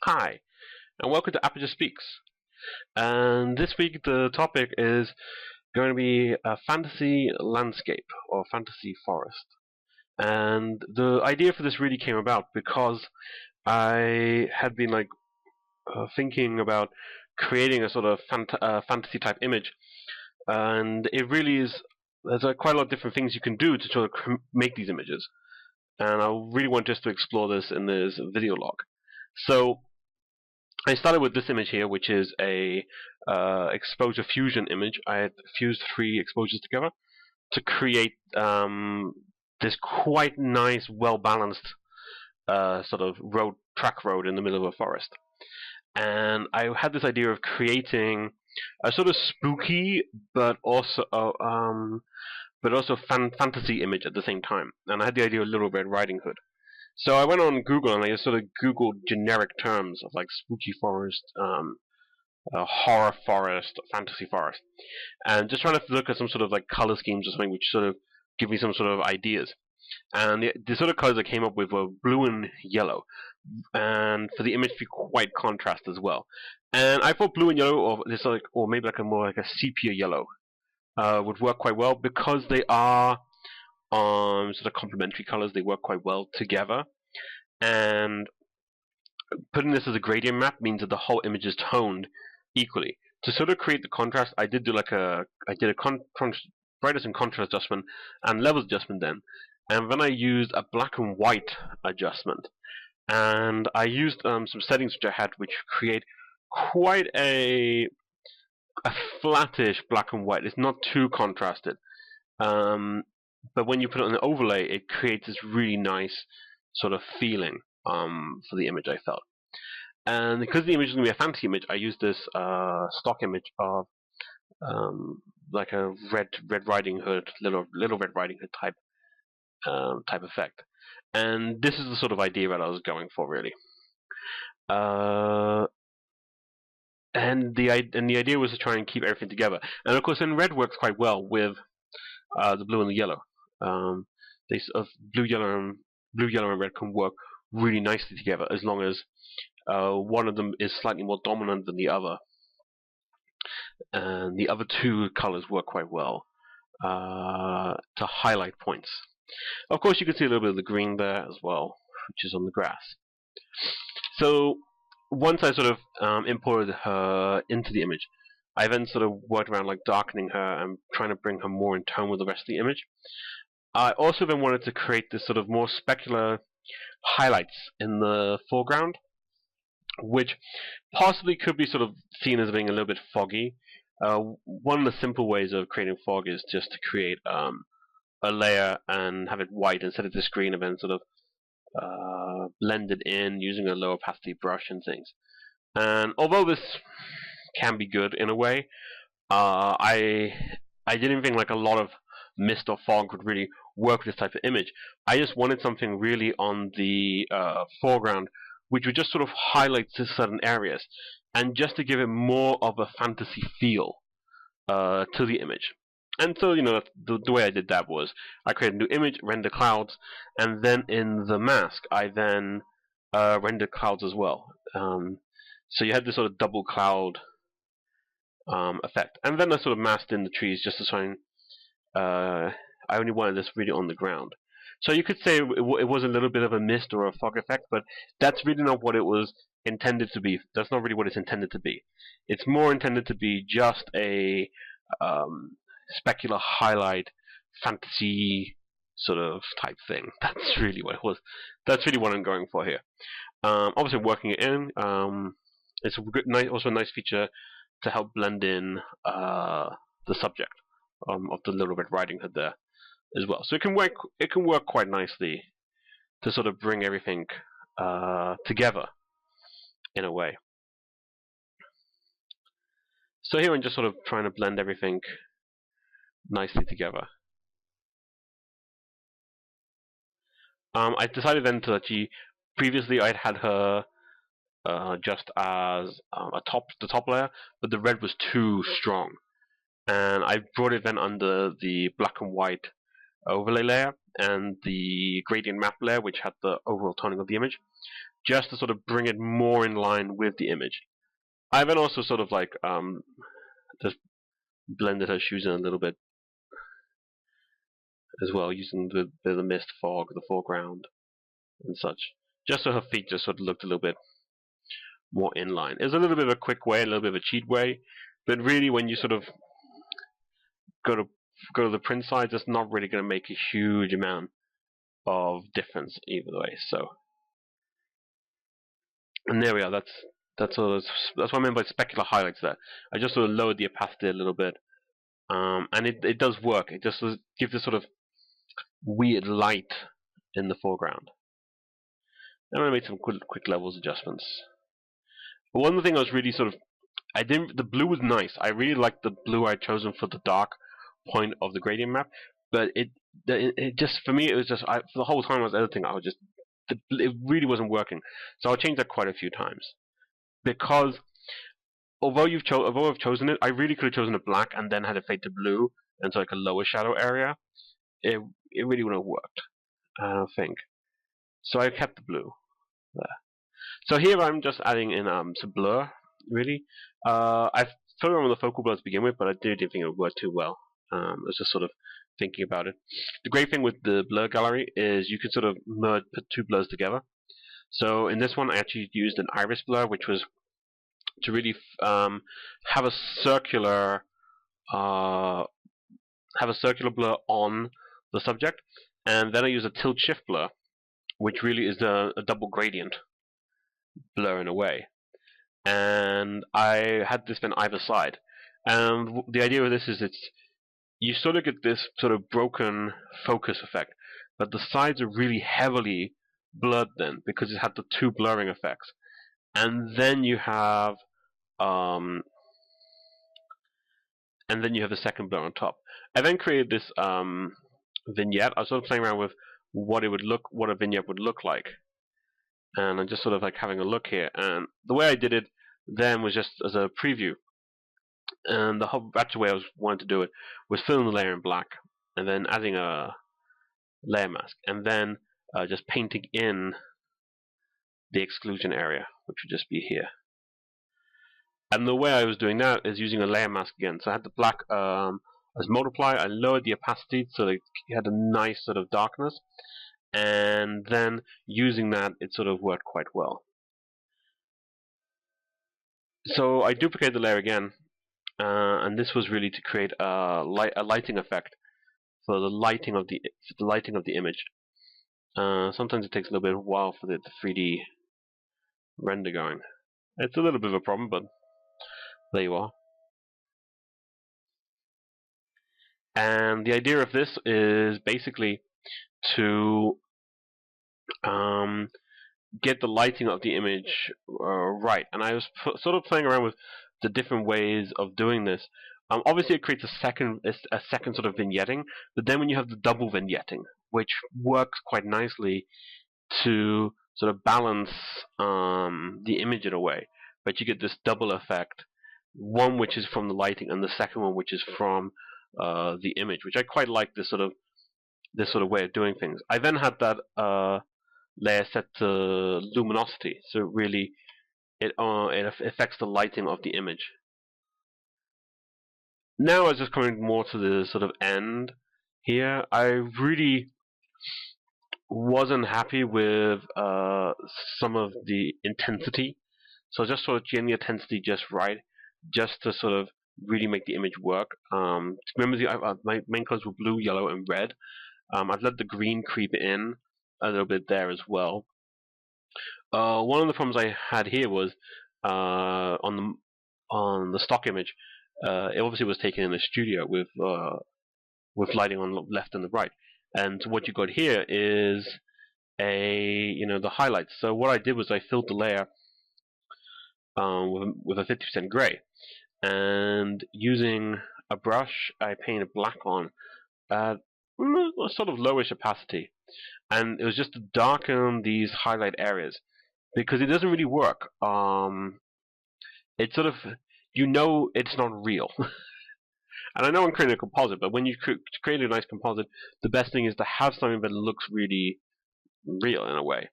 Hi, and welcome to Aperture Speaks. And this week the topic is going to be a fantasy landscape or fantasy forest. And the idea for this really came about because I had been thinking about creating a sort of fantasy type image, and it really is. There's quite a lot of different things you can do to sort of make these images, and I really want just to explore this in this video log. So I started with this image here, which is a exposure fusion image. I had fused 3 exposures together to create this quite nice, well-balanced sort of track road in the middle of a forest. And I had this idea of creating a sort of spooky, but also fantasy image at the same time. And I had the idea of Little Red Riding Hood. So I went on Google and I just sort of Googled generic terms of like spooky forest, horror forest, fantasy forest, and just trying to look at some sort of like color schemes or something which sort of give me some sort of ideas. And the sort of colors I came up with were blue and yellow, and for the image to be quite contrast as well. And I thought blue and yellow, or maybe like a more like a sepia yellow, would work quite well because they are sort of complementary colors. They work quite well together, and putting this as a gradient map means that the whole image is toned equally. To sort of create the contrast, I did a brightness and contrast adjustment and levels adjustment then, and then I used a black and white adjustment, and I used some settings which I had which create quite a flattish black and white. It's not too contrasted. But when you put it on an overlay, it creates this really nice sort of feeling for the image, I felt. And because the image is going to be a fantasy image, I used this stock image of like a Red Riding Hood, little Red Riding Hood type effect. And this is the sort of idea that I was going for, really. And the idea was to try and keep everything together. And of course, then red works quite well with the blue and the yellow. Blue, yellow, and red can work really nicely together as long as one of them is slightly more dominant than the other, and the other 2 colors work quite well to highlight points. Of course, you can see a little bit of the green there as well, which is on the grass. So once I sort of imported her into the image, I then sort of worked around like darkening her and trying to bring her more in tone with the rest of the image. I also then wanted to create this sort of more specular highlights in the foreground, which possibly could be sort of seen as being a little bit foggy. One of the simple ways of creating fog is just to create a layer and have it white instead of this green, and then sort of blend it in using a low opacity brush and things. And although this can be good in a way, I didn't think like a lot of mist or fog would really work with this type of image. I just wanted something really on the foreground which would just sort of highlight certain areas, and just to give it more of a fantasy feel to the image. And so, the way I did that was I created a new image, render clouds, and then in the mask I then rendered clouds as well. So you had this sort of double cloud effect. And then I sort of masked in the trees just to try and I only wanted this really on the ground. So you could say it was a little bit of a mist or a fog effect, but that's really not what it was intended to be. That's not really what it's intended to be. It's more intended to be just a specular highlight, fantasy sort of type thing. That's really what it was. That's really what I'm going for here. Obviously, working it in, it's also a nice feature to help blend in the subject of the Little Red Riding Hood there as well. So it can work quite nicely to sort of bring everything together in a way. So here I'm just sort of trying to blend everything nicely together. I decided then to actually, previously I'd had her just as the top layer, but the red was too strong, and I brought it then under the black and white overlay layer and the gradient map layer, which had the overall toning of the image, just to sort of bring it more in line with the image. I then also sort of like just blended her shoes in a little bit as well, using the mist fog, the foreground and such, just so her feet just sort of looked a little bit more in line. It's a little bit of a quick way, a little bit of a cheat way, but really when you sort of go to the print side, it's not really going to make a huge amount of difference either way. So, and there we are. That's what I meant by specular highlights. There, I just sort of lowered the opacity a little bit, and it does work. It just gives this sort of weird light in the foreground. And I made some quick levels adjustments. But one thing I was really sort of, the blue was nice. I really liked the blue I'd chosen for the dark point of the gradient map, but it just, for me, it was just, for the whole time I was editing, it really wasn't working. So I changed that quite a few times, because although I've chosen it, I really could have chosen a black and then had it fade to blue and so like a lower shadow area. It really wouldn't have worked, I don't think. So I kept the blue there. So here I'm just adding in some blur, really. I filled around with the focal blur to begin with, but I didn't think it would work too well. I was just sort of thinking about it. The great thing with the blur gallery is you can sort of put two blurs together. So in this one, I actually used an iris blur, which was to really have a circular blur on the subject, and then I use a tilt shift blur, which really is a double gradient blur in a way. And I had this on either side. And the idea of this is you sort of get this sort of broken focus effect, but the sides are really heavily blurred then, because it had the two blurring effects. And then you have the second blur on top. I then created this vignette. I was sort of playing around with what a vignette would look like, and I'm just sort of like having a look here. And the way I did it then was just as a preview, and the whole actual way I wanted to do it was filling the layer in black, and then adding a layer mask, and then just painting in the exclusion area, which would just be here. And the way I was doing that is using a layer mask again. So I had the black as multiply. I lowered the opacity so that you had a nice sort of darkness, and then using that, it sort of worked quite well. So I duplicated the layer again, and this was really to create a lighting effect for the lighting of the image. Sometimes it takes a little bit of a while for the 3D render going. It's a little bit of a problem, but there you are. And the idea of this is basically to get the lighting of the image right. And I was sort of playing around with the different ways of doing this. Obviously, it creates a second sort of vignetting, but then when you have the double vignetting, which works quite nicely to sort of balance the image in a way, but you get this double effect, one which is from the lighting, and the second one which is from the image, which I quite like this sort of way of doing things. I then had that layer set to luminosity, so really it affects the lighting of the image. Now I was just coming more to the sort of end here. I really wasn't happy with some of the intensity, so I just sort of getting the intensity just right, just to sort of really make the image work. Remember, my main colors were blue, yellow, and red. I've let the green creep in a little bit there as well. One of the problems I had here was on the stock image. It obviously was taken in the studio with lighting on the left and the right, and what you got here is the highlights. So what I did was I filled the layer with a 50% gray, and using a brush I painted black on at a sort of lowish opacity, and it was just to darken these highlight areas, because it doesn't really work. It's sort of, it's not real. And I know I'm creating a composite, but when you create a nice composite, the best thing is to have something that looks really real in a way.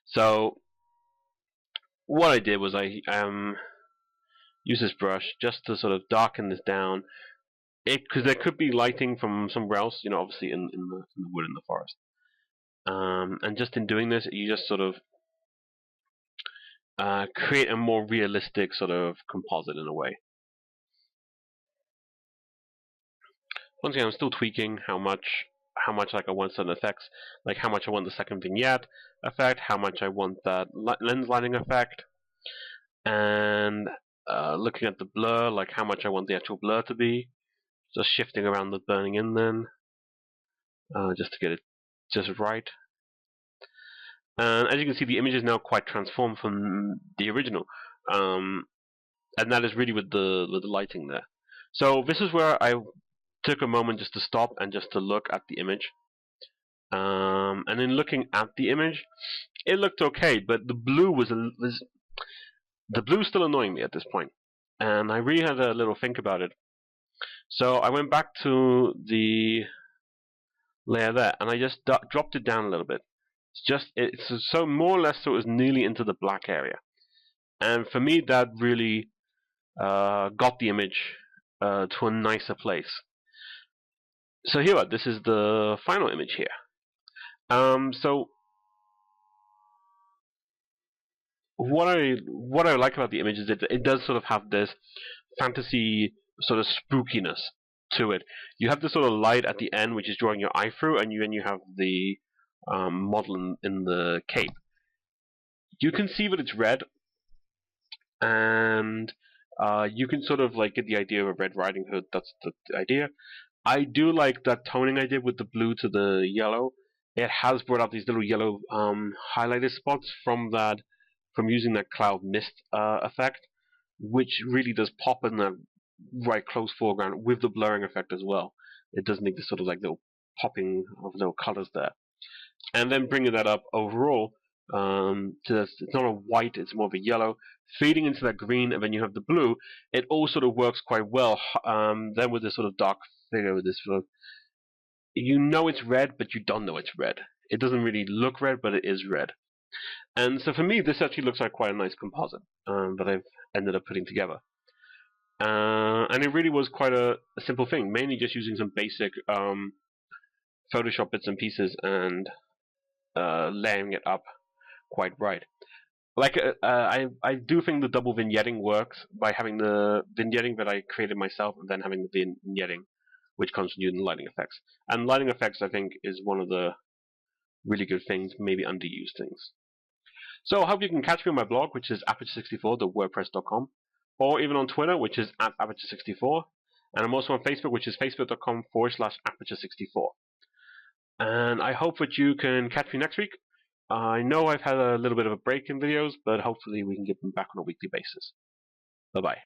So what I did was I used this brush just to sort of darken this down. Because there could be lighting from somewhere else, obviously in the wood in the forest. And just in doing this, you just sort of create a more realistic sort of composite in a way. Once again, I'm still tweaking how much like I want certain effects, like how much I want the second vignette effect, how much I want that lens lighting effect, and looking at the blur, like how much I want the actual blur to be. Just shifting around the burning in then, just to get it just right. And as you can see, the image is now quite transformed from the original, and that is really with the lighting there. So this is where I took a moment just to stop and just to look at the image. And in looking at the image, it looked okay, but the blue was still annoying me at this point, and I really had a little think about it. So I went back to the layer there, and I just dropped it down a little bit. It's so more or less so it was nearly into the black area, and for me that really got the image to a nicer place. So here, this is the final image here. So what I like about the image is that it does sort of have this fantasy sort of spookiness to it. You have this sort of light at the end, which is drawing your eye through, and then you have the model in the cape. You can see that it's red, and you can sort of like get the idea of a Red Riding Hood. That's the idea. I do like that toning I did with the blue to the yellow. It has brought out these little yellow highlighted spots from using that cloud mist effect, which really does pop in the right close foreground with the blurring effect as well. It does make this sort of like little popping of little colors there. And then bringing that up overall it's not a white, it's more of a yellow, fading into that green, and then you have the blue. It all sort of works quite well. Then with this sort of dark figure, with this sort of, it's red, but you don't know it's red. It doesn't really look red, but it is red. And so for me, this actually looks like quite a nice composite that I've ended up putting together. And it really was quite a simple thing, mainly just using some basic Photoshop bits and pieces and layering it up quite right. Like I do think the double vignetting works by having the vignetting that I created myself and then having the vignetting which comes from using lighting effects. And lighting effects, I think, is one of the really good things, maybe underused things. So I hope you can catch me on my blog, which is aperture64.wordpress.com, or even on Twitter, which is @aperture64, and I'm also on Facebook, which is facebook.com/aperture64. And I hope that you can catch me next week. I know I've had a little bit of a break in videos, but hopefully we can get them back on a weekly basis. Bye-bye.